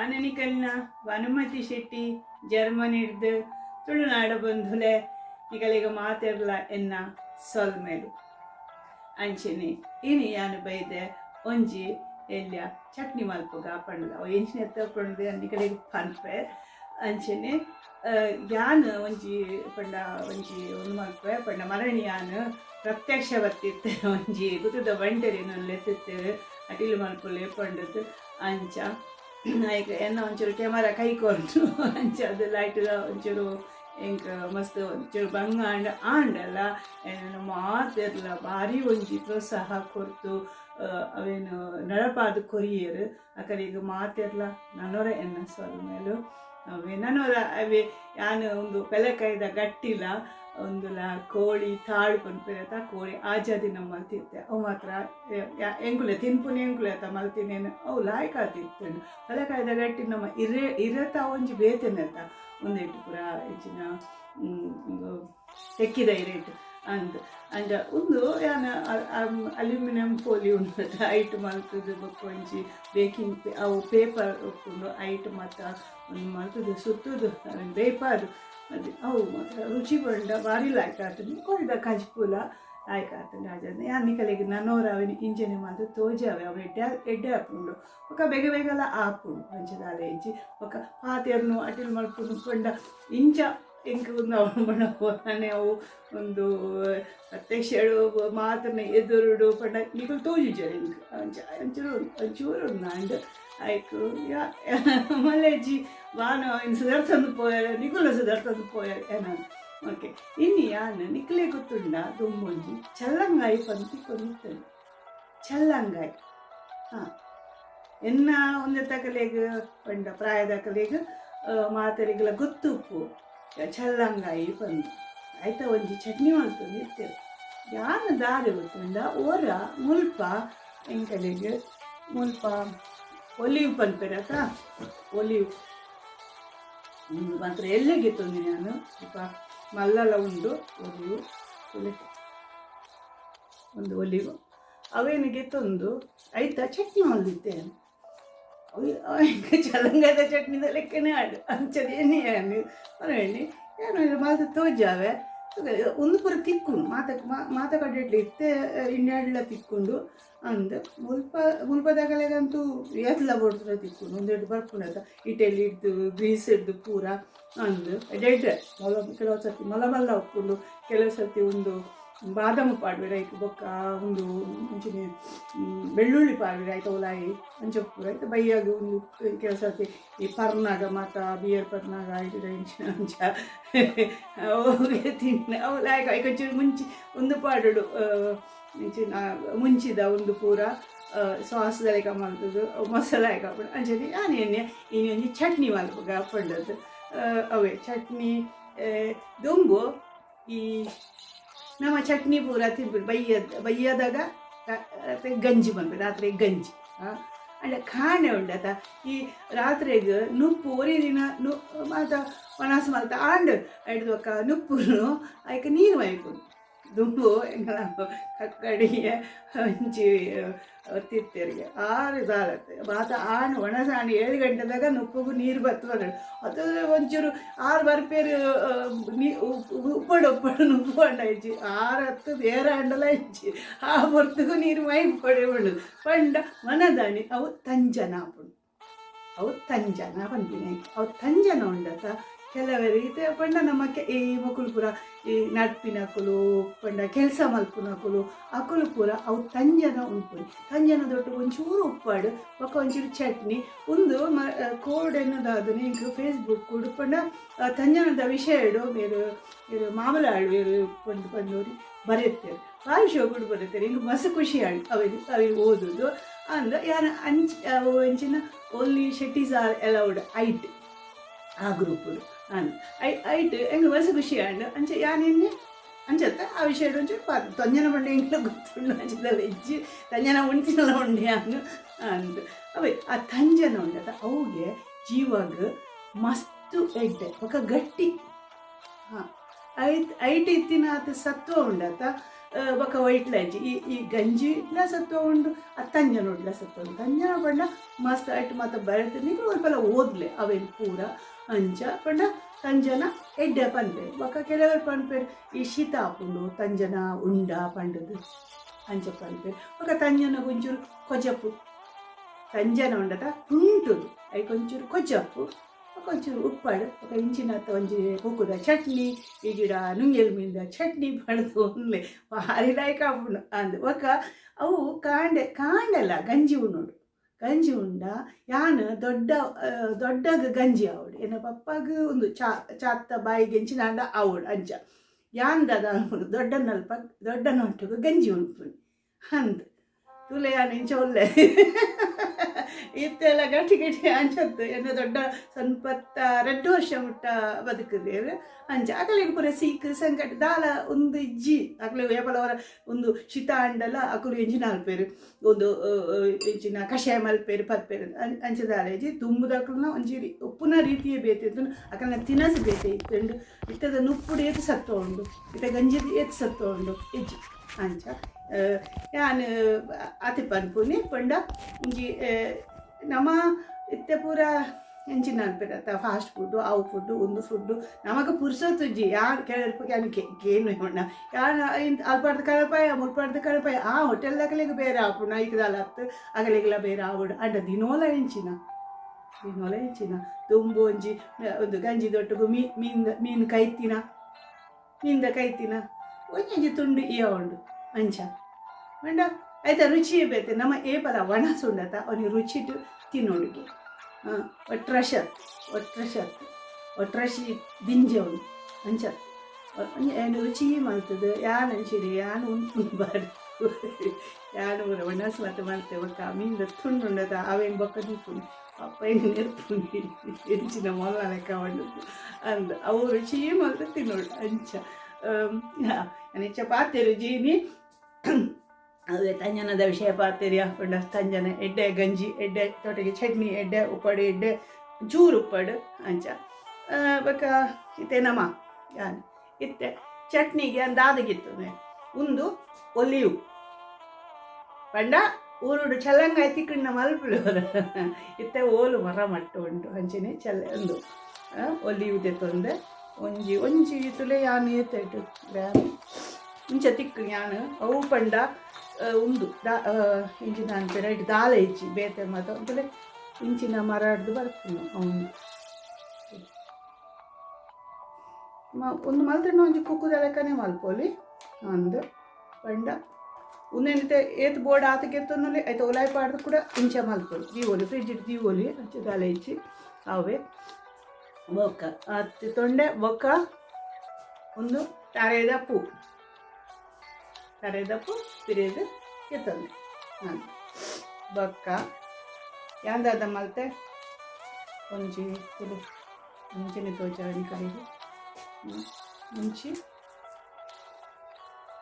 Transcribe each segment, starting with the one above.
ಯಾನನಿಕಲ್ನ ಭಾನುಮತಿ ಶೆಟ್ಟಿ ಜರ್ಮನಿಡ್ದು ತುಳುನಾಡ ಬಂಧುಲೆ ನಿಕಲಿಗ ಮಾತಿರ್ಲ ಎನ್ನ ಸೊಲ್ಮೇಲು ಅಂಚನೆ ಇನಿ ಯಾನು ಬೈದೆ ಒಂಜಿ ಎಲ್ಯ ಚಟ್ನಿ ಮಲ್ಪಗ ಪಂಡದ ಎಂಚಿನ ಎತ್ತಪಂಡದೆ ನಿಕಲಿಗ ಪನ್ಪೆ ಅಂಚನೆ ಯಾನು ಒಂಜಿ ಪಂಡ ಒಂಜಿ ಒಂದು ಮಲ್ಪೆ ಪಂಡ ಮರಣಿ ಯಾನು ಪ್ರತ್ಯಕ್ಷ ಬರ್ತಿತ್ತೆ ಒಂಜಿ ಗುತ್ತದ ಬಂಟರಿ ಎತ್ತಿತ್ತು ಅಟಿಲು ಮಲ್ಪಲೆ ಪಂಡದು ಅಂಚ ಈಗ ಎನ್ನ ಒಂಚೂರು ಕ್ಯಾಮರಾ ಕೈ ಕೊಟ್ಟು ಅಂಚ ಅದು ಲೈಟ್ ಒಂಚೂರು ಎಂಕ ಮಸ್ತ್ ಒಂಚೂರು ಬಂಗ ಆಂಡಲ್ಲ ಏನು ಮಾತಿರ್ಲ ಭಾರಿ ಒಂಜಿ ಪ್ರೋತ್ಸಾಹ ಕೊರ್ತು ಅವೇನು ನಡಪಾದ ಕೊರಿಯರು ಆ ಕಡೆ ಈಗ ಮಾತಿರ್ಲ ನನ್ನೊರ ಎನ್ನ ಸ್ವಲ್ ಮೇಲೂ ಅವೇ ನನ್ನೊರ ಅವೇ ಯಾನು ಒಂದು ಬೆಲೆಕಾಯ್ದ ಗಟ್ಟಿಲ್ಲ ಒಂದುಲ ಕೋಳಿ ತಾಳು ಪನ್ಪೇರತ ಕೋಳಿ ಆಜಾದಿ ನಮ್ಮ ಮಲ್ತಿತ್ತೆ ಅವು ಮಾತ್ರ ಎಂಕುಲೆ ತಿನ್ಪುನಿ ಎಂಕುಲೆ ಆತ ಮಲ್ತಿನೇನು ಅವು ಲಾಯ್ಕ ತಿತ್ತೇನು ಬೆಲೆಕಾಯ್ದ ಗಟ್ಟಿ ನಮ್ಮ ಇರತ ಒಂಜಿ ಬೇತೇನತ ಒಂದೇಟು ಪೂರ ಹೆಚ್ಚಿನ ಒಂದು ತೆಕ್ಕಿದ ರೇಟ್ ಅಂತ ಅಂಡ ಒಂದು ಯಾನ ಅಲ್ಯೂಮಿನಿಯಂ ಫೋಲಿ ಉಂಟು ಐಟ್ ಮಲ್ತದ್ದು ಬಕ್ಕೊಂಜಿ ಬೇಕಿಂಗ್ ಅವು ಪೇಪರ್ ಉಪ್ಪುಂಡು ಐಟ್ ಮತ್ತು ಒಂದು ಮಲ್ತದ್ದು ಸುತ್ತದು ಬೇಪಾದು ಅದು ಅವು ಮಾತ್ರ ರುಚಿ ಬಂಡ ಭಾರಿ ಲಾಯ್ಕ ಆಗ್ತದೆ ಕೊಯ್ದ ಕಜ್ಪುಲ ಲಾಯ್ಕ ಆಗ್ತದೆ ಹಾಜಾದ ಯಾನಿ ಕಲೆಗೆ ನನ್ನೋರು ಅವನ ಇಂಜನೆ ಮಾತ್ರ ತೋಜಾವೆ ಅವು ಎಡ್ಡೆ ಹಾಕೊಂಡು ఒక ಬೇಗ ಬೇಗಲ ಆಪುಂಡು ಪಂಚದಾಲ ಹೆಜ್ಜಿ ఒక ಪಾತೆರ್ನು ಅಟಿಲ್ ಮಲ್ಪುಂಡು ಪಂಡ ಇಂಚ ಎಂಕ ಒಂದು ಅವನು ಬಣ್ಣ ಹೋದಾನೆ ಅವು ಒಂದು ಪ್ರತ್ಯಕ್ಷಡು ಮಾತನ್ನ ಎದುರುಡು ಪಂಡ ನಿಕಲು ತೋಜುಜರು ಇಂಕ ಒಂಚೂರು ನಾಂಡು ಆಯ್ತು ಮಲ್ಲೆಜ್ಜಿ ವಾನು ಇನ್ನು ಸುಧಾರ್ಸಂದು ಪೋಯಾರ ನಿಕುಲ ಸುಧಾರ್ಸಂದು ಪೋಯಾರ ಏನಾನು ಓಕೆ ಇನ್ನು ಯಾನು ನಿಕ್ಲೆ ಗೊತ್ತುಂಡ ದೊಂಬೊಂಜಿ ಚಲ್ಲಂಗಾಯಿ ಪಂತಿ ಕೊಂದಿತ್ತನು ಚಲ್ಲಂಗಾಯಿ ಹಾಂ ಎನ್ನ ಒಂದೇ ತಕಲೆಗೆ ಪಂಡ ಪ್ರಾಯದ ಕಲೆಗೆ ಮಾತರಿಗೆಲ್ಲ ಗೊತ್ತುಪ್ಪು ಚಲ್ಲಂಗಾಯಿ ಪಂದು ಆಯ್ತಾ ಒಂಜಿ ಚಟ್ನಿ ಮಾಡ್ಕೊಂಡು ಇರ್ತೇವೆ ಯಾನು ದಾರಿ ಗೊತ್ತುಂಡ ಓರ ಮುಲ್ಪ ಎಂಕಲೆಗೆ ಮುಲ್ಪ ಒಲಿವ್ ಪನ್ಪೆರತ ಒಲಿವ್ ಮಾತ್ರ ಎಲ್ಲಿಗೆ ತಂದು ನಾನು ಸ್ವಲ್ಪ ಮಲ್ಲಲ ಉಂಡು ಒಲಿವು ಒಂದು ಒಲಿವು ಅವೇನಿಗೆ ತಂದು ಆಯ್ತಾ ಚಟ್ನಿ ಮಾಡಿದ್ದೆ ಚಲಂಗದ ಚಟ್ನಿದ ಲೆಕ್ಕನೇ ಆಡು ಅಂಚದೇನೆ ಏನು ಮರಣ್ಣಿ ಏನು ಇದು ಮಾತು ತೋಜಾವೆ ಒಂದು ಪೂರ ತಿಕ್ಕೊಂಡು ಮಾತಕಡ್ಡೆ ಇತ್ತೆ ಇನ್ನೆಲ್ಲ ತಿಕ್ಕೊಂಡು ಅಂದ ಮುಲ್ಪದಾಗಲೆಗಂತೂ ಎಲ್ಲ ಬಡ್ದ್ರೆ ತಿಕ್ಕೊಂಡು ಒಂದೆರಡು ಬರ್ಕೊಂಡದ ಇಟೆಲ್ಲಿ ಇದ್ದು ಗ್ರೀಸ್ ಹಿಡ್ದು ಪೂರ ಅಂದು ಡೆಡ್ ಕೆಲವು ಸರ್ತಿ ಮಲ್ಲ ಉಕ್ಕೊಂಡು ಕೆಲವು ಸರ್ತಿ ಒಂದು ಬಾದಾಮಿ ಪಾಡ್ಬೇಡ ಆಯ್ತು ಬೊಕ್ಕ ಒಂದು ಮುಂಚಿನ ಬೆಳ್ಳುಳ್ಳಿ ಪಾಡ್ಬೇಡ ಆಯ್ತು ಅವಲಾಯಿ ಅಂಚಪೂರ ಆಯ್ತು ಬೈಯಾಗ ಒಂದು ಕೆಲವು ಸರ್ತಿ ಈ ಪರ್ನಾಗ ಮಾತ ಬಿಯರ್ ಪರ್ನಾಗ ಆಯ್ತು ಇಂಚಿನ ಅಂಚ ಅವಿಗೆ ತಿನ್ನ ಅವಲಾಯ್ಕ ಐಕೊಂಚೂರು ಮುಂಚಿ ಒಂದು ಪಾಡೋಡು ಇಂಚಿನ ಮುಂಚಿದ ಒಂದು ಪೂರ ಸಾಸ್ದಲ್ಲಿ ಕಮ್ಮಲ್ತದ್ದು ಮಸಾಲೆ ಹಾಕೊಂಡು ಅಂಚದಿ ನಾನು ಎಣ್ಣೆ ಇನ್ನೊಂದು ಚಟ್ನಿ ಮಲ್ಪಗ ಹಾಕೊಂಡದ್ದು ಅವೇ ಚಟ್ನಿ ದೊಂಬು ಈ ನಮ್ಮ ಚಟ್ನಿ ಪೂರ ತಿನ್ಬಿಟ್ಟು ಬೈಯದಾಗ ಗಂಜಿ ಬಂದ್ಬಿಟ್ಟು ರಾತ್ರಿ ಗಂಜಿ ಅಂಡ್ ಖಾಣೆ ಉಂಡತ ಈ ರಾತ್ರಿಗೆ ನುಪ್ಪು ಒರಿ ದಿನ ಮಾತ ಮನಸ್ಸು ಮಲ್ತ ಆಂಡು ಹಿಡ್ದು ನುಪ್ಪು ಅದಕ್ಕೆ ನೀರು ಮೈಕೊಂಡು ದುಂಬು ಎಂಗಳ ಕಕ್ಕಡಿಗೆ ಹಂಚಿ ತಿತ್ತರಿಗೆ ಆರು ಸಾಲತ್ತೆ ಮಾತ ಆಣು ಒಣಸಾಣಿ 7 ಗಂಟೆದಾಗ ನುಪ್ಪುಗೂ ನೀರು ಬರ್ತದೆ ಅದು ಒಂಚೂರು 6 ಬರ್ಪೇರು ಉಪ್ಪಡು ನುಪ್ಪು ಅಂಡ ಹೆಚ್ಚಿ 6-10 ಬೇರೆ ಅಂಡಲ ಹೆಚ್ಚಿ ಆ ಹೊರ್ತಿಗೂ ನೀರು ಮೈ ಪಡೆ ಮಾಡೋದು ಪಂಡ ಮನದಾಣಿ ಅವು ತಂಜನ ಪುಂಡು ಅವು ತಂಜನ ಪಂಪಿನ ಅವು ತಂಜನ ಉಂಡತ ಕೆಲವರಿಗೆ ಪಂಡ ನಮ್ಮಕ್ಕೆ ಈ ಮಕ್ಕಳು ಪೂರ ಈ ನಡ್ಪಿನ ಹಕ್ಕಲು ಪಂಡ ಕೆಲಸ ಮಲ್ಪುನ ಹಕ್ಕಲು ಅಕ್ಕಲು ಪೂರ ಅವು ತಂಜನ ಉಂಟು ತಂಜನದೊಟ್ಟು ಒಂಚೂರು ಉಪ್ಪಾಡು ಒಕ್ಕ ಒಂಚೂರು ಚಟ್ನಿ ಒಂದು ಕೋಡ್ ಎನ್ನೋದಾದನೆ ಈಗ ಫೇಸ್ಬುಕ್ ಕೂಡ ಪಂಡ ತಂಜನದ ವಿಷಯ ಇಡು ಬೇರೆ ಮಾಮೂಲಾಳು ಬೇರೆ ಪಂಡೋರಿ ಬರೆಯುತ್ತೇವೆ ಭಾರಿ ಶೋಗುಡು ಬರುತ್ತಾರೆ ಹಿಂಗೆ ಮಸ್ತ್ ಖುಷಿ ಆಳು ಅವ್ರಿಗೆ ಓದೋದು ಅಂದ ಯಾರು ಅಂಚಿನ ಓನ್ಲಿ ಶೆಟ್ಟೀಸ್ ಆರ್ ಅಲೌಡ್ ಐಟ್ ಆ ಗ್ರೂಪುಡು ಐಟ್ ಹೆಂಗೆ ಮಸ್ತ್ ಖುಷಿ ಆಂಡು ಅಂಚ ಯಾನೇನು ಅಂಚತ್ತ ಆ ವಿಷಯ ಒಂಚೂರು ತಂಜನ ಬಂಡೆ ಹಿಂಗೆ ಗೊತ್ತುಂಡು ಅಂಚದಲ್ಲ ಹೆಜ್ಜಿ ತಂಜನ ಉಂಟಿನಲ್ಲ ಉಂಡೆ ಅಂದು ಅಂದು ಅವೇ ಆ ತಂಜನ ಉಂಡತ ಅವುಗೆ ಜೀವಾಗ ಮಸ್ತು ಎಡ್ಡೆ ఒక ಗಟ್ಟಿ ಹಾಂ ಐಟ್ ಇತ್ತಿನ ಆತ ಸತ್ವ ಉಂಡತ ಬೊಕ್ಕ ಒಯ್ಟ್ಲಜ್ಜಿ ಈ ಗಂಜಿ ಇಡ್ಲ ಸತ್ವ ಉಂಡು ಅದು ತಂಜನ ಉಡ್ಲ ಸತ್ವ ಉಂಡು ತಂಜನ ಪಂಡ ಮಸ್ತ್ ಆಯ್ತು ಮತ್ತು ಬರೆದು ನೀವು ಒಲ್ಪಲ ಓದ್ಲೆ ಅವೇನು ಪೂರ ಅಂಚ ಪಂಡ ತಂಜನ ಎಡ್ಡೆ ಪನ್ಪೇರು ಬೊಕ್ಕ ಕೆಲವರು ಪನ್ಪೇರು ಈ ಶೀತ ಹಾಕೊಂಡು ತಂಜನ ಉಂಡ ಪಂಡದು ಅಂಚ ಪನ್ಪೇರು ಬೊಕ್ಕ ತಂಜನ ಒಂಚೂರು ಕೊಜಪ್ಪು ತಂಜನ ಉಂಡದ ಉಂಟುದು ಅයි ಕೊಂಚೂರು ಕೊಜಪ್ಪು కొంచెం ఉప్పాడు ఒక ఇంచిన ಒಂಜಿ ಉಕ್ಕುದ ಚಟ್ನಿ ಈ ಗಿಡ ನುಂಗೆಲ್ ಮೀನ್ದ ಚಟ್ನಿ ಪಡೆದು ಉಣ್ಲೆ ಭಾರಿ ಲಾಯ್ಕ ಆಪುಂಡು ಅಂದು ಒಕ್ಕ ಅವು ಕಾಂಡಲ್ಲ ಗಂಜಿ ಉಣ್ಣೋಡು ಗಂಜಿ ಉಂಡ ಯಾನು ದೊಡ್ಡಗ ಗಂಜಿ ಆವಡು ಏನ ಪಪ್ಪಾಗ ಒಂದು ಚಾತ್ತ ಬಾಯಿಗೆ ಎಂಚಿನಾಂಡ ಆವಡು ಅಂಚ ಯಾಂದದ ದೊಡ್ಡ ನೊಟ್ಟಗ ಗಂಜಿ ಉಣ್ಪುಂಡು ಅಂದು ತುಲೆ ಇಂಚ ಒಳ್ಳೆ ಇತ್ತೆಲ್ಲ ಗಟ್ಟಿ ಅಂಚತ್ತು ಎನ್ನ ದೊಡ್ಡ ಸ್ವಲ್ಪ 2 ವರ್ಷ ಮುಟ್ಟ ಬದುಕಿದ್ದೇವೆ ಅಂಚ ಅಕಲಿಗೆ ಪೂರ ಸೀಕ್ ಸಂಕಟ ದಾಲ ಒಂದು ಇಜ್ಜಿ ಅಕಲಿ ಏಪಲವರ ಒಂದು ಶೀತ ಅಂಡಲ ಅಕಲು ಎಂಜಿನ ಅಲ್ಪೇರು ಒಂದು ಎಂಚಿನ ಕಷಾಯ ಮಲ್ಪೇರು ಪರ್ಪೇರು ಅಂಚ ದಾಲ ಇಜ್ಜಿ ತುಂಬುದಕ್ಕೂ ಒಂಜಿ ಉಪ್ಪುನ ರೀತಿಯೇ ಬೇತಿತ್ತು ಅಕಲ್ನ ತಿನಸು ಬೇತೆ ಇತ್ತುಂಡು ಇತ್ತದ ನುಪ್ಪುಡು ಏತು ಸತ್ವ ಉಂಡು ಇತ್ತ ಗಂಜಿದ ಏತು ಸತ್ವ ಉಂಡು ಇಜ್ಜಿ ಅಂಚ ಯಾನು ಅತಿ ಪನ್ಪುನಿ ಪಂಡ ಇಂಜಿ ನಮ್ಮ ಇತ್ತೆ ಪೂರ ಎಂಚಿನ ಅನ್ಪಿರತ್ತ ಫಾಸ್ಟ್ ಫುಡ್ಡು ಅವು ಫುಡ್ಡು ಒಂದು ಫುಡ್ಡು ನಮಗೆ ಪುರ್ಸೊತ್ತುಜ್ಜಿ ಯಾರು ಕೇಳಿರ್ಬೇಕು ಕೇನು ಹೊಣ್ಣ ಯಾರು ಅಲ್ಪಾಡ್ದ ಕಳಪಾಯ ಮುಲ್ಪಾಡ್ದ ಕಳಪಾಯ ಆ ಹೋಟೆಲ್ದಾಗಲಿಗೆ ಬೇರೆ ಆಪುಣ ಈಗದಲ್ಲ ಹತ್ತು ಅಗಲಿಗೆಲ್ಲ ಬೇರೆ ಆವಡು ಅಂಡ ದಿನೋಲ ಎಂಚಿನ ತುಂಬು ಒಂಜಿ ಒಂದು ಗಂಜಿ ದೊಟ್ಟಗು ಮೀನು ಕೈತಿನ ಒಂಜಿ ತುಂಡು ಇಯ ಉಂಡು ಅಂಚ ಮಂಡ ಆಯ್ತಾ ರುಚಿಯೇ ಬೇತೆ ನಮ್ಮ ಏಪಲ ಒಣ ಸುಂಡತ ಅವನಿಗೆ ರುಚಿಟ್ಟು ತಿನ್ನೋಡಿಗೆ ಒಟ್ರಶಿ ದಿಂಜೆ ಉಂಡು ಅಂಚ ಏನು ರುಚಿ ಮಾಡ್ತದೆ ಯಾನು ಅಂಚಿಡಿ ಯಾನು ಉಂಟುಬಾರ್ದು ಯಾನು ಒಣಸು ಮತ್ತೆ ಮಾಡ್ತೇವೆ ಬೊಕ್ಕ ಮೀನ್ದ ತುಂಡು ಉಂಡತ ಅವೇನು ಬೊಕ್ಕ ದೀಪುಂಡು ಅಪ್ಪ ಏನು ನೆರ್ಪುಂಡಿ ಎಂಚಿನ ಮೊಲ ಲೆಕ್ಕ ಉಂಡು ಅಂದು ಅವು ರುಚಿಯೇ ಮಾಡ್ತಾ ತಿನ್ನೋಡು ಅಂಚ ಅಂಚ ಪಾತೆರು ಜೀನಿ ಅದೇ ತಂಜನದ ವಿಷಯ ಪಾತೆರಿ ಹಾಕೊಂಡ ತಂಜನ ಎಡ್ಡೆ ಗಂಜಿ ಎಡ್ಡೆ ತೊಟಗೆ ಚಟ್ನಿ ಎಡ್ಡೆ ಉಪ್ಪಡು ಎಡ್ಡೆ ಚೂರು ಉಪ್ಪಡು ಅಂಚ ಬೊಕ್ಕ ಇತ್ತೆ ನಮ ಯಾನು ಇತ್ತೆ ಚಟ್ನಿಗೆ ಅಂದಾದಗಿತ್ತು ಒಂದು ಒಲಿಯು ಪಂಡ ಊರುಡು ಚಲ್ಲಂಗಾಯಿ ತಿಕ್ಕಣ್ಣ ಮಲ್ಪುಳವರ ಇತ್ತೆ ಓಲು ಮರ ಮಟ್ಟ ಉಂಟು ಅಂಚಿನ ಒಂದು ಒಲಿಯುದೆ ತೊಂದೆ ಒಂಜಿ ತುಲೆ ಯಾನು ಏತೈಟು ಗ್ರಾಮ್ ಇಂಚ ತಿಕ್ಕು ಯಾನು ಅವು ಪಂಡ ಉಂದು ಇಂಚಿನ ಅನ್ಪೇರ ಇಟ್ಟು ದಾಲ ಇಚ್ಚಿ ಬೇತೆ ಮಾತ ಅಂತಲೇ ಇಂಚಿನ ಮರಾಡ್ದು ಬರ್ತೀನಿ ಅವನು ಒಂದು ಮಲ್ತಣ್ಣ ಒಂಜಿ ಕುಕ್ಕುದ ಲೆಕ್ಕನೆ ಮಲ್ಪೋಲಿ ಅಂದು ಪಂಡ ಉಂದೆನಿತೆ ಏತ್ ಬೋರ್ಡ್ ಆತಗೆತ್ತೊಂದಲ್ಲಿ ಆಯ್ತು ಒಲಾಯಿ ಪಾಡ್ದು ಕೂಡ ಇಂಚ ಮಲ್ಪೋಲಿ ದೀವೋಲಿ ಫ್ರಿಜ್ ಇಟ್ಟು ದೀವೋಲಿ ಅಂಚೆ ದಾಲ ಇಚ್ಚಿ ಅವೇ ಬೊಕ್ಕ ಹತ್ತಿ ತೊಂಡೆ ಬೊಕ್ಕ ಒಂದು ತರೆದಪ್ಪು ಪಿರಿಯದು ಎತ್ತೊಂದೆ ಬೊಕ್ಕ ಯಾಂದಾದ ಮಲ್ತೆ ಒಂಜಿ ತುಳು ಮುಂಚಿನ ತೋಚರಣಿ ಕಡೆಗೆ ಮುಂಚಿ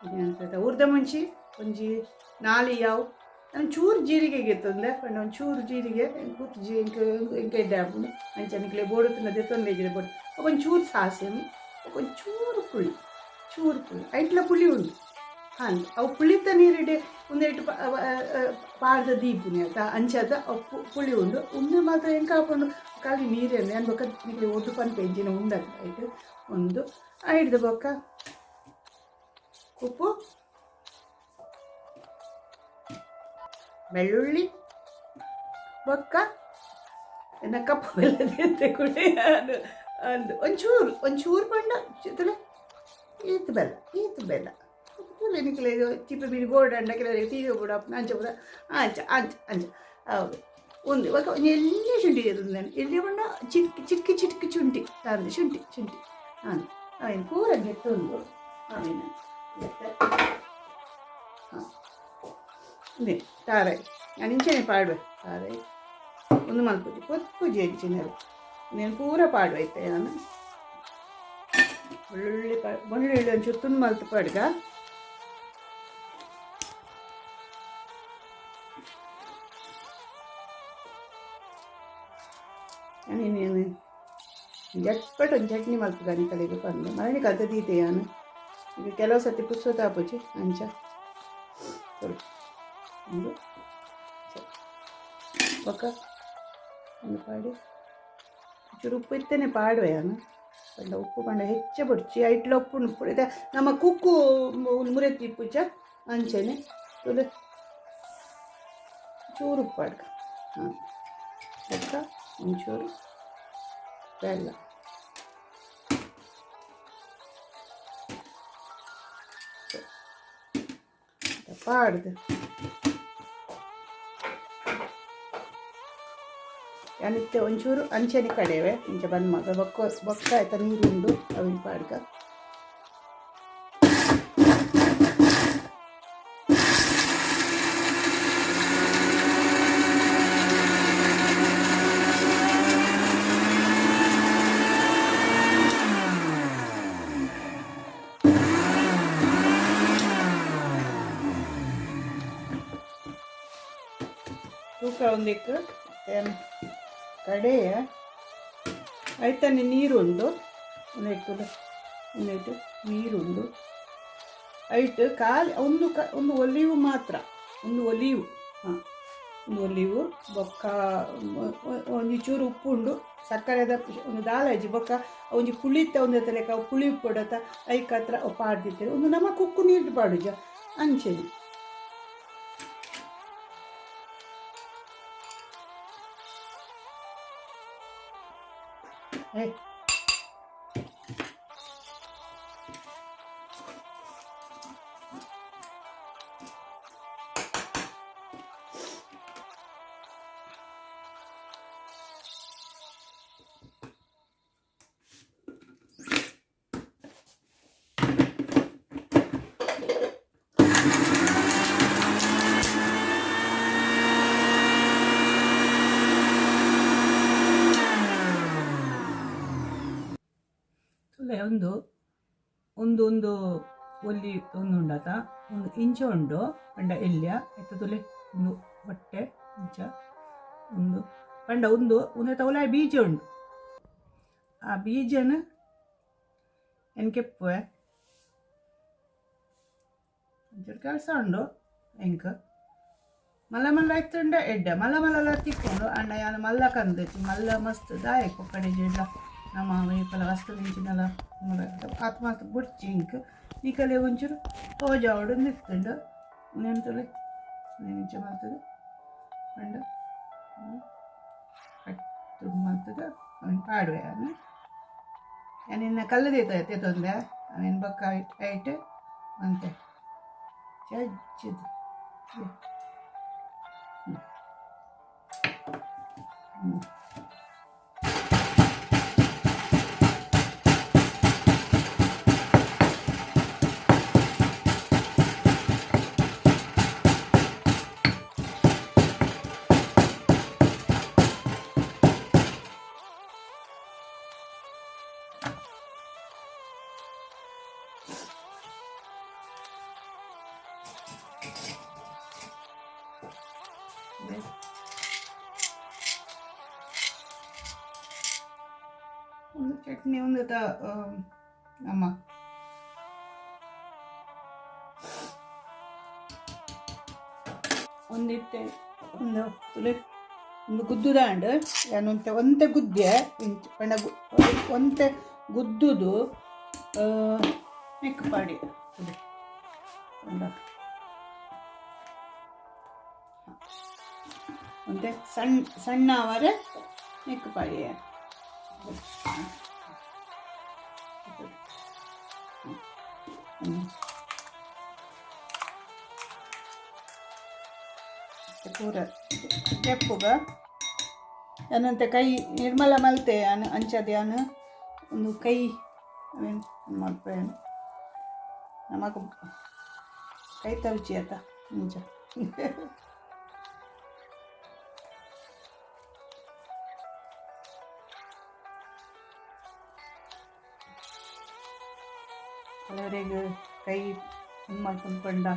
ಇದಂತ ಉರ್ದ ಮುಂಚಿ ಒಂಜಿ ನಾಲಿ ಯಾವು ನಾನು ಚೂರು ಜೀರಿಗೆಗೆ ಎತ್ತೊಂದೆ ಪಂಡ ಒಂದು ಚೂರು ಜೀರಿಗೆ ಕೂತು ಇಂಕ ಇಡ್ಡೆ ಹಾಕೊಂಡು ಅಂಚನಿಕ್ಲೆ ಬೋಡುತ್ತಿನದೆ ತೊಂದೆ ಬೋಡು ಒಂದು ಚೂರು ಸಾಸಿವೆ ಒಂದು ಚೂರು ಪುಳಿ ಐಟ್ಲ ಪುಳಿ ಉಂಟು ಹಾಂ ಅವು ಪುಳಿತ ನೀರಿಡೆ ಒಂದೆಟ್ಟು ಪಾಡ್ದ ದೀಪುನಿ ಆಯ್ತಾ ಅಂಚದ ಅವು ಪುಳಿ ಉಂಡು ಉಂಡು ಮಾತ್ರ ಹೆಂಗೆ ಹಾಕೊಂಡು ಖಾಲಿ ನೀರನ್ನು ಏನು ಬೊಕ್ಕ ನಿಕ್ಲೆ ಒಟ್ಟು ಪಂಪೆ ಎಂಜಿನ ಉಂಡದ ಆಯ್ತು ಒಂದು ಹಿಡ್ದು ಬೊಕ್ಕ ಉಪ್ಪು ಬೆಳ್ಳುಳ್ಳಿ ಬೊಕ್ಕ ಎನ್ನ ಕಪ್ಪು ಬೆಲ್ಲದ ಕುಡಿ ಅಂದು ಒಂಚೂರು ಪಂಡ ಚಿತ್ತಲೆ ಈತು ಬೆಲ್ಲ ನಿಕ್ಲೆ ಚಿಪ್ಪು ಮೀನು ಬೋರ್ಡ್ ಅಂಡ ಕೆಲವರಿಗೆ ತೀಗ ಬೋಡ ಅಂಚ ಬೋದ ಅಂಚ ಹೌದು ಒಂದು ಇವಾಗ ಎಲ್ಲಿ ಶುಂಠಿ ಇರೋದು ಎಲ್ಲಿ ಬಂಡ ಚಿಟ್ಕಿ ಶುಂಠಿ ತಂದು ಶುಂಠಿ ಹಾಂ ಅವೇನು ಪೂರ ಗೆತ್ತೊಂದು ಅವೇನು ಹಾಂ ಇದೇ ತಾರಾಯಿ ನಾನು ಇಂಚನೆ ಪಾಡುವೆ ತಾರಾಯಿ ಒಂದು ಮಲ್ಪೂಜಿ ಪೂಜೆ ಹೆಂಚಿನಲ್ಲಿ ನೀನು ಪೂರ ಪಾಡುವೈತೆ ನಾನು ಬೆಳ್ಳುಳ್ಳಿ ಒಂಚೂರು ತುಂಬ ಮಲ್ತು ಪಾಡ್ಗ ಇನ್ನೇನು ಎಟ್ಪಟ್ಟು ಒಂದು ಚಟ್ನಿ ಮಲ್ಪುಗಾನಿ ಕಲೆಗೆ ಬಂದು ಮನೆ ಕಲ್ತದೀತೆ ನಾನು ಈಗ ಕೆಲವು ಸತಿ ಪುಸ್ತಕ ತಾಪುಜಿ ಅಂಚ ಸ್ವಲ್ಪ ಒಂದು ಒಕ್ಕ ಒಂದು ಪಾಡಿ ಚೂರು ಉಪ್ಪು ಇತ್ತೇನೆ ಪಾಡುವೆನು ಪಂಡ ಉಪ್ಪು ಪಂಡ ಹೆಚ್ಚೆ ಬುಡ್ಚಿ ಐಟ್ಲ ಉಪ್ಪು ಪುಡಿದ ನಮ್ಮ ಕುಕ್ಕು ಮುರೆತ್ತಿ ಪೂಜ ಅಂಚೆನೆ ತುಳು ಚೂರು ಉಪ್ಪು ಪಾಡ್ಕ ಹಾಂ ಒಕ್ಕ ಒಂಚೂರು ಬೆಲ್ಲ ಪಾಡ್ದು ಅನಿತ್ತೆ ಒಂಚೂರು ಅಂಚೆನಿ ಕಡೆವೆ ಇಂಚೆ ಬಂದು ಮಗ ಬೊಕ್ಕ ಆಯ್ತಾ ನೀರುಂಡು ಅವಿನ ಪಾಡ್ಕ ತೂಕ ಒಂದಿಕ್ಕು ಕಡೆಯ ಆಯ್ತಾನೆ ನೀರುಂಡು ಒಂದಿಟ್ಟು ನೀರುಂಡು ಐಟು ಒಂದು ಒಲಿವು ಮಾತ್ರ ಒಂದು ಒಲಿವು ಹಾಂ ಒಂದು ಒಲಿವು ಬೊಕ್ಕ ಒಂದು ಚೂರು ಉಪ್ಪು ಉಂಡು ಸಕ್ಕರೆದ ಒಂದು ದಾಲಾಜಿ ಬೊಕ್ಕ ಒಂಜಿ ಪುಳಿತ ಒಂದು ಲೆಕ್ಕ ಪುಳಿ ಉಪ್ಪು ಹೊಡತ ಐಕ್ ಹತ್ರ ಪಾಡ್ದಿತ್ತೇವೆ ಒಂದು ನಮ್ಮ ಕುಕ್ಕು ನೀರು ಪಾಡುಜ ಅಂಚೆನಿ ಒಂದು ಒಂದು ಒಂದು ಒಲ್ಲಿ ಒಂದು ಉಂಡತ ಒಂದು ಇಂಚ ಉಂಡು ಪಂಡ ಎಲ್ಯ ಎತ್ತದೊಲೆ ಒಂದು ಹೊಟ್ಟೆ ಇಂಚ ಒಂದು ಪಂಡ ಒಂದು ತವಲಾಯ ಬೀಜ ಉಂಡು ಆ ಬೀಜನ ಎನ್ಕೆಪ್ಪುವೆ ಒಂಚೂರು ಕೆಲಸ ಉಂಡು ಎಂಕ ಮಲ್ಲ ಮಲ್ಲ ಆಯ್ತುಂಡ ಎಡ್ಡ ಮಲ್ಲ ಮಲ್ಲ ತಿಕ್ಕೊಂಡು ಅಂಡ ಯಾನು ಮಲ್ಲ ಕಂದಚ್ಚಿ ಮಲ್ಲ ಮಸ್ತ್ ದಾಯಕ್ ಒಕ್ಕಡೆ ಜಿಡ್ಲ ನಮ್ಮ ವೇಪಲ ವಸ್ತು ನಿಂಚಿನಲ್ಲ ಆತ್ಮಸ್ತ್ ಬುಡ್ಚಿ ಇಂಕ್ ಈ ಕಲೆ ಒಂಚೂರು ತೋಜಾವಡು ನಿತ್ಕೊಂಡು ನೆಂತಲೆ ನೆಂಚ ಮಾಡ್ತದೆ ಅಂಡ ಕಟ್ಟು ಮಾಡ್ತದೆ ಅವನು ಪಾಡುವೆ ಅವನು ನಾನಿನ್ನ ಕಲ್ಲದೈತೆ ತೊಂದೆ ಅವನ ಬೊಕ್ಕ ಐಟ್ ಅಂತೆ ಚಜ್ಜಿದು ಒಂದು ಚಟ್ನಿ ಒಂದು ನಮ್ಮ ಒಂದಿಟ್ಟೆ ಒಂದು ತುಲೆ ಒಂದು ಗುದ್ದುದಾಂಡ್ ಏನಂತೆ ಒಂತೆ ಗುದ್ದೆ ಪಂಡ ಒಂತೆ ಗುದ್ದುದು ಮಿಕ್ ಪಾಡಿ ಒಂತೆ ಸಣ್ಣ ಅವರೆ ಮಿಕ್ ಪಾಡಿ ಪೂರ ಕೆಪ್ಪುಗ ಏನಂತೆ ಕೈ ನಿರ್ಮಲ ಮಲ್ತೆ ಅಂಚದೆ ಅನು ಒಂದು ಕೈ ಅವೇನು ಮಲ್ಪೇನು ನಮಗ ಕೈ ತರುಚಿ ಆತ ಮುಂಚೆ ಕೆಲವರಿಗೆ ಕೈ ಮಾಡ್ಕೊಂಡು ಪಂಡ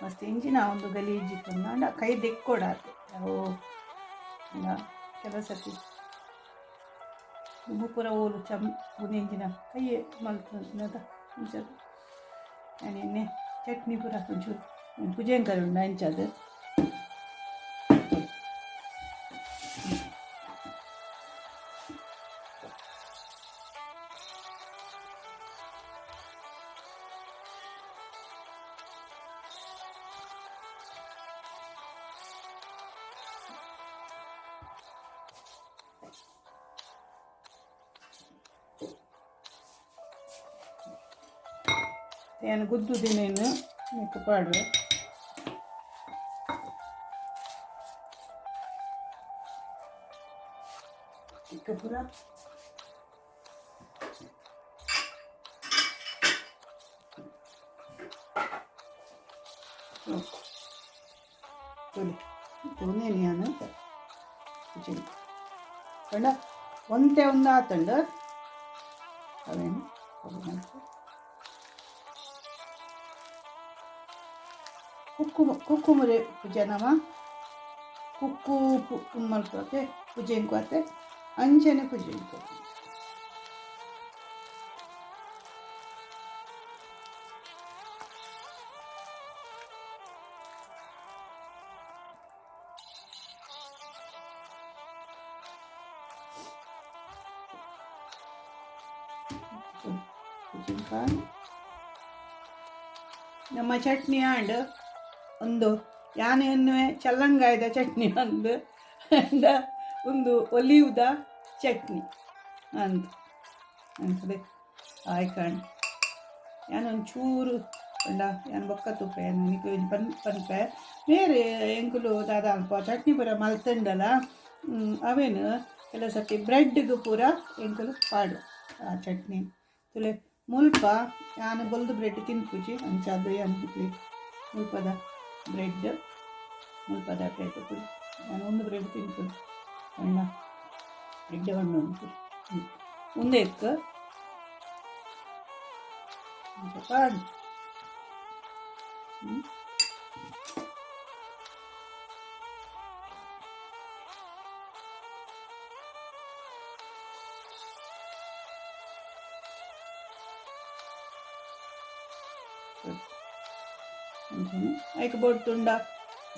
ಮಸ್ತ್ ಇಂಚಿನ ಒಂದು ಗಲೀಜಿತ್ತು ಅಂಡ ಕೈ ದೆಕ್ಕೊಡಾತು ಓ ಅಲ್ಲ ಕೆಲವು ಸತಿ ಪೂರ ಓಲು ಚಮ್ ಇಂಚಿನ ಕೈ ಮಲ್ತದ ಮುಂಚೆ ಆನೆನೆ ಚಟ್ನಿ ಪೂರ ಒಂಚೂರು ಪುಜೆಂಕರ್ ಉಂಡು ಅಂಚದು ಏನು ಗುದ್ದು ದಿನೇನು ಮೆಕ್ಕು ಪಾಡು ಚಿಕ್ಕ ಪುರ ತೊಂದೇನಿ ನಾನು ಕಣ್ಣ ಒಂದೇ ಒಂದು ಆತಂಡ ಅವೇನು ಕುಕ್ಕುಮುರೆ ಪೂಜೆನವ ಕುಕ್ಕು ಮಲ್ಪತ್ತೆ ಪೂಜೆ ಇಂಕೋತೆ ಅಂಚನೆ ಪೂಜೆ ಇಂಕೋತೆ ನಮ್ಮ ಚಟ್ನಿ ಆಂಡ್ ಒಂದು ಯಾನೆಯನ್ನು ಚಲ್ಲಂಗಾಯದ ಚಟ್ನಿ ಒಂದು ಒಲಿವುದ ಚಟ್ನಿ ಅಂತ ಅನ್ಸದೆ ಆಯ್ಕಂಡು ಯಾನೊಂಚೂರು ಅಂಡ ಯಾನು ಬೊಕ್ಕ ತುಪ್ಪ ನನಗೆ ಪನ್ಪೆ ಬೇರೆ ಎಂಕುಲು ದಾದ ಅಲ್ಪ ಚಟ್ನಿ ಪೂರ ಮಲ್ತಂಡಲ್ಲ ಅವೇನು ಕೆಲವು ಸರ್ತಿ ಬ್ರೆಡ್ಗೆ ಪೂರ ಎಂಕುಲು ಪಾಡು ಆ ಚಟ್ನಿ ತುಲೆ ಮುಲ್ಪ ಯಾನು ಬೊಲ್ದು ಬ್ರೆಡ್ ತಿನ್ಪುಜಿ ಅಂಚದು ಅನ್ಬಿಟ್ಲಿ ಮುಲ್ಪದ ಬ್ರೆಡ್ ತುಲೆ ನಾನು ಒಂದು ಬ್ರೆಡ್ ತಿನ್ಪುಜಿ ಅಣ್ಣ ಬ್ರೆಡ್ ಹಣ್ಣು ಅನ್ಪುಜಿ ಮುಂದೆ ಎಕ್ಕ ಪಾಡು ಐಕ್ ಬೊಟ್ಟುಂಡ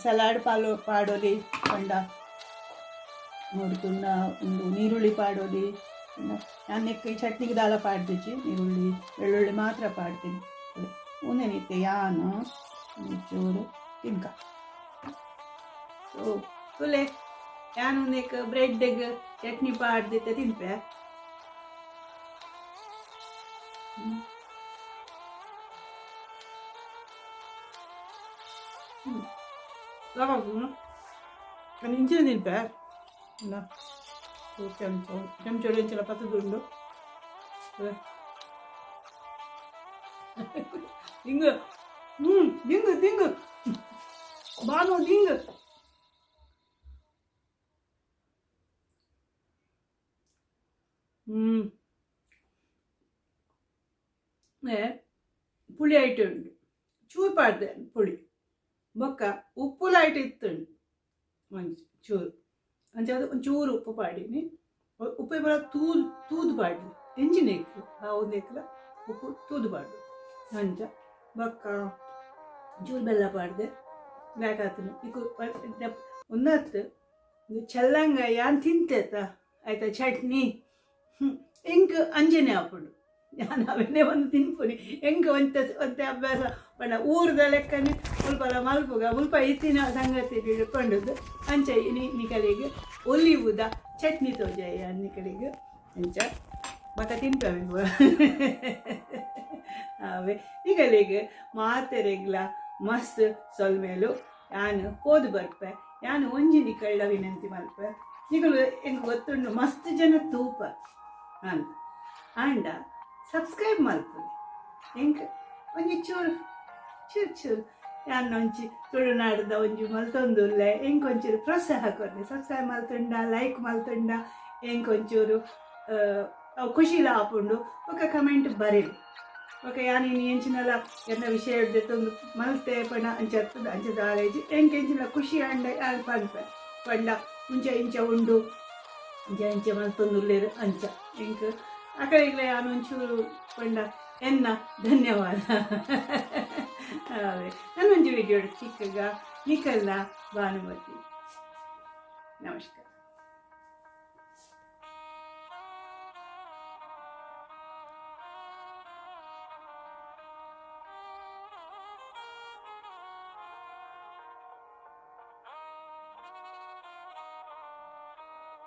ಸಲಾಡ್ ಪಾಡೋಲಿ ಪಂಡ ನೋಡ್ತುಂಡ ಒಂದು ನೀರುಳ್ಳಿ ಪಾಡೋಲಿ ನಾನು ಈ ಚಟ್ನಿಗೆ ದಾಲ ಪಾಡ್ದಿಚ್ಚಿ ನೀರುಳ್ಳಿ ಬೆಳ್ಳುಳ್ಳಿ ಮಾತ್ರ ಪಾಡ್ತೀನಿ ಒಂದೇನಿತ್ತೆ ಯಾನು ಚೂರು ತಿನ್ಕ ತುಲೆ ಯಾನು ಒಂದಕ್ಕೆ ಬ್ರೆಡ್ಗೆ ಚಟ್ನಿ ಪಾಡ್ದಿತ್ತೆ ತಿನ್ಪೆ ನಾನು ಇಂಚಿನ ತಿನ್ಪೆ ಇಲ್ಲ ಕೆಂಚೋಡಿ ಇಂಚಲ ಪತ್ತದುಂಡು ದಿಂಗು ದಿಂಗು ಬಾನು ದಿಂಗು ಪುಳಿ ಐಟೆ ಉಂಟು ಚೂರು ಪಾಡ್ದೆ ಪುಳಿ ಬೊಕ್ಕ ಉಪ್ಪು ಲೈಟ್ ಇತ್ತುಂಡು ಒಂಚು ಚೂರು ಅಂಚೆ ಅದು ಒಂಚೂರು ಉಪ್ಪು ಪಾಡಿನಿ ಉಪ್ಪು ಬರ ತೂದು ಪಾಡಿ ಎಂಜಿನ ಎಕ್ಲು ಆ ಒಂದು ಎಕ್ಲ ಉಪ್ಪು ತೂದು ಪಾಡು ಅಂಚ ಬೊಕ್ಕ ಚೂರು ಬೆಲ್ಲ ಪಾಡ್ದೆ ಬ್ಯಾಕ್ ಆತನು ಈಗ ಒಂದತ್ತು ಚಲ್ಲಂಗ ಯಾನ್ ತಿಂತೇತ ಆಯ್ತಾ ಚಟ್ನಿ ಎಂಕ್ ಅಂಜನೆ ಹಾಪುಡು ನಾನು ಅವನ್ನೇ ಒಂದು ತಿನ್ಪುನಿ ಎಂಕ ಒಂತೆ ಅಭ್ಯಾಸ ಬಣ್ಣ ಊರದ ಲೆಕ್ಕನೆ ಮುಲ್ಪಲ ಮಲ್ಪುಗ ಮುಲ್ಪ ಇತ್ತಿನ ಸಂಗತಿ ಹಿಡ್ಕೊಂಡದ್ದು ಅಂಚ ನಿಕಲಿಗೆ ಒಲಿವುದ ಚಟ್ನಿ ತೋಜಾಯ ನಿಕಲಿಗೆ ಅಂಚ ಬಕ ತಿಂತವೆ ಅವೇ ನಿಕಲಿಗೆ ಮಾತೆರೆಗ್ಲ ಮಸ್ತ್ ಸೊಲ್ಮೇಲು ಯಾನು ಕೋದು ಬರ್ಪೆ ಯಾನು ಒಂಜಿ ನಿಕಳ್ಳ ವಿನಂತಿ ಮಲ್ಪೆ ನಿಕಲು ಎಂಗೆ ಗೊತ್ತುಂಡು ಮಸ್ತ್ ಜನ ತೂಪ ಅಂತ ಆಂಡ ಸಬ್ಸ್ಕ್ರೈಬ್ ಮಲ್ಪುನಿ ಎಂಕ ಒಂಜಿ ಚೂರು ಯಾನೊಂಚಿ ತುಳುನಾಡದ ಒಂಜಿ ಮಲ್ತೊಂದುಲ್ಲೆ ಎಂಕೊಂಚೂರು ಪ್ರೋತ್ಸಾಹ ಕೊರ್ಲೆ ಸಬ್ಸ್ಕ್ರೈಬ್ ಮಲ್ತುಂಡ ಲೈಕ್ ಮಲ್ತುಂಡ ಎಂಕೊಂಚೂರು ಖುಷಿಲ ಆಪುಂಡು ఒక ಕಮೆಂಟ್ ಬರೀಲಿ ఒక ಯಾನಿನಿ ಎಂಚಿನಲ ಎನ್ನ ವಿಷಯ ಹಿಡ್ದೊಂದು ಮಲ್ತೆ ಪಣ ಅಂಚತ್ತದ ಅಂಚದ ಆಲೇಜಿ ಎಂಕೆಂಚಿನ ಖುಷಿ ಅಂಡ ಪನ್ಪೆ ಪಂಡ ಮುಂಚೆ ಇಂಚ ಉಂಡು ಇಂಚ ಇಂಚೆ ಮಲ್ತೊಂದುಲ್ಲೇರು ಅಂಚ ಎಂಕ್ ಆ ಕಡೆಗ್ಲ ಯಾನು ಒಂಚೂರು ಪಂಡ ಎನ್ನ ಧನ್ಯವಾದ. ನನ್ನೊಂದು ವಿಡಿಯೋ ಚಿಕ್ಕಗ ನಿಖಲ್ನ ಭಾನುಮತಿ. ನಮಸ್ಕಾರ.